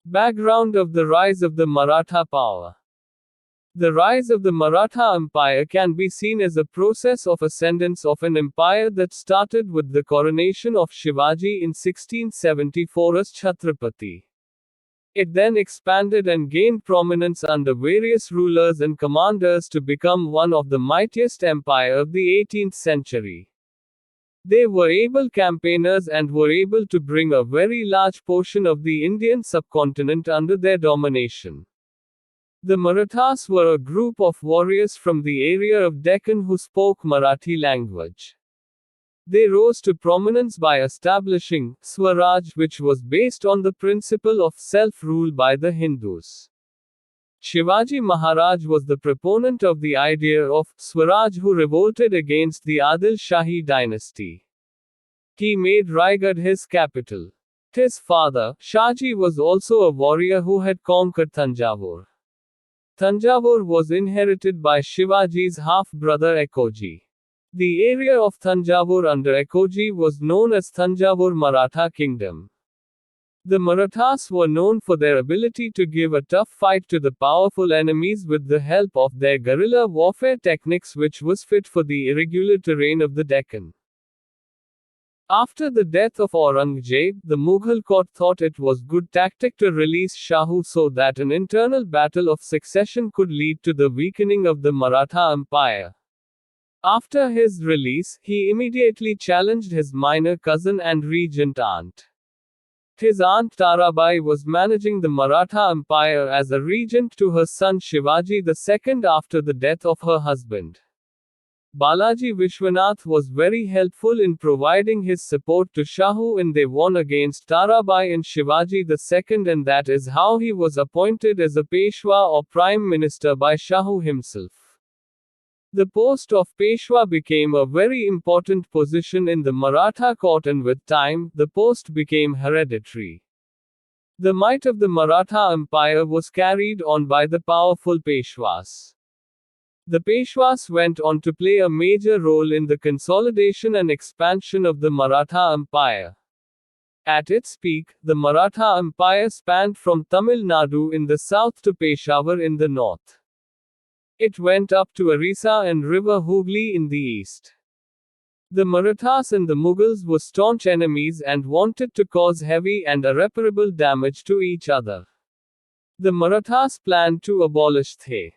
Background of the rise of the Maratha power. The rise of the Maratha Empire can be seen as a process of ascendance of an empire that started with the coronation of Shivaji in 1674 as Chhatrapati. It then expanded and gained prominence under various rulers and commanders to become one of the mightiest empire of the 18th century. They were able campaigners and were able to bring a very large portion of the Indian subcontinent under their domination. The Marathas were a group of warriors from the area of Deccan who spoke Marathi language. They rose to prominence by establishing Swaraj, which was based on the principle of self-rule by the Hindus. Shivaji Maharaj was the proponent of the idea of Swaraj who revolted against the Adil Shahi dynasty. He made Raigad his capital. His father, Shaji, was also a warrior who had conquered Thanjavur. Thanjavur was inherited by Shivaji's half-brother Ekoji. The area of Thanjavur under Ekoji was known as Thanjavur Maratha Kingdom. The Marathas were known for their ability to give a tough fight to the powerful enemies with the help of their guerrilla warfare techniques, which was fit for the irregular terrain of the Deccan. After the death of Aurangzeb, the Mughal court thought it was good tactic to release Shahu so that an internal battle of succession could lead to the weakening of the Maratha Empire. After his release, he immediately challenged his minor cousin and regent aunt. His aunt Tarabai was managing the Maratha Empire as a regent to her son Shivaji II after the death of her husband. Balaji Vishwanath was very helpful in providing his support to Shahu and they won against Tarabai and Shivaji II, and that is how he was appointed as a Peshwa or Prime Minister by Shahu himself. The post of Peshwa became a very important position in the Maratha court, and with time, the post became hereditary. The might of the Maratha Empire was carried on by the powerful Peshwas. The Peshwas went on to play a major role in the consolidation and expansion of the Maratha Empire. At its peak, the Maratha Empire spanned from Tamil Nadu in the south to Peshawar in the north. It went up to Orissa and River Hooghly in the east. The Marathas and the Mughals were staunch enemies and wanted to cause heavy and irreparable damage to each other. The Marathas planned to abolish the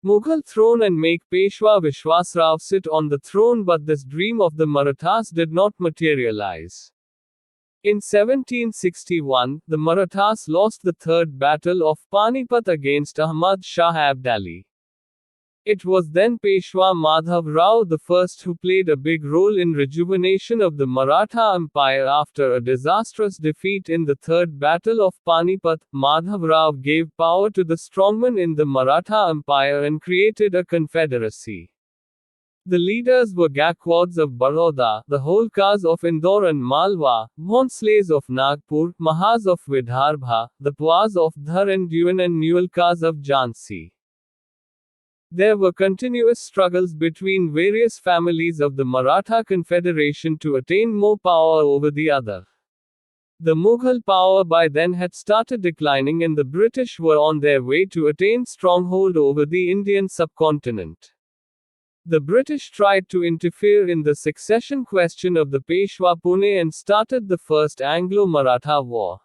Mughal throne and make Peshwa Vishwasrao sit on the throne, but this dream of the Marathas did not materialize. In 1761, the Marathas lost the Third Battle of Panipat against Ahmad Shah Abdali. It was then Peshwa Madhav Rao I who played a big role in rejuvenation of the Maratha Empire after a disastrous defeat in the Third Battle of Panipat. Madhav Rao gave power to the strongmen in the Maratha Empire and created a confederacy. The leaders were Gaikwads of Baroda, the Holkars of Indore and Malwa, Bhonsles of Nagpur, Mahas of Vidarbha, the Pwas of Dhar and Dewan, and Newalkars of Jhansi. There were continuous struggles between various families of the Maratha Confederation to attain more power over the other. The Mughal power by then had started declining, and the British were on their way to attain stronghold over the Indian subcontinent. The British tried to interfere in the succession question of the Peshwa Pune and started the First Anglo-Maratha War.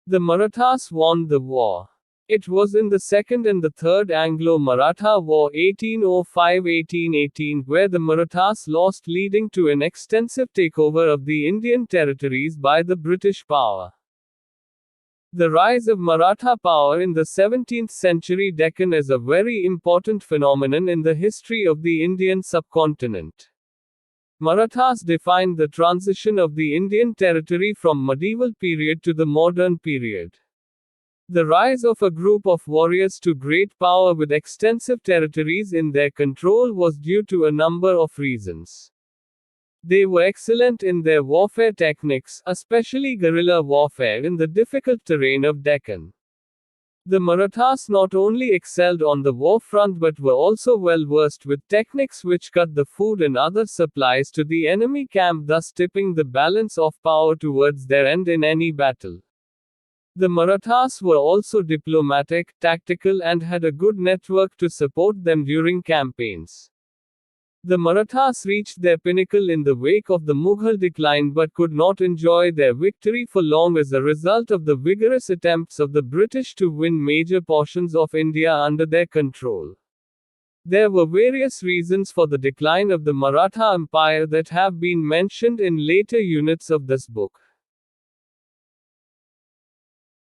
The Marathas won the war. It was in the Second and the Third Anglo-Maratha War 1805–1818 where the Marathas lost, leading to an extensive takeover of the Indian territories by the British power. The rise of Maratha power in the 17th century Deccan is a very important phenomenon in the history of the Indian subcontinent. Marathas defined the transition of the Indian territory from medieval period to the modern period. The rise of a group of warriors to great power with extensive territories in their control was due to a number of reasons. They were excellent in their warfare techniques, especially guerrilla warfare in the difficult terrain of Deccan. The Marathas not only excelled on the war front but were also well versed with techniques which cut the food and other supplies to the enemy camp, thus tipping the balance of power towards their end in any battle. The Marathas were also diplomatic, tactical, and had a good network to support them during campaigns. The Marathas reached their pinnacle in the wake of the Mughal decline but could not enjoy their victory for long as a result of the vigorous attempts of the British to win major portions of India under their control. There were various reasons for the decline of the Maratha Empire that have been mentioned in later units of this book.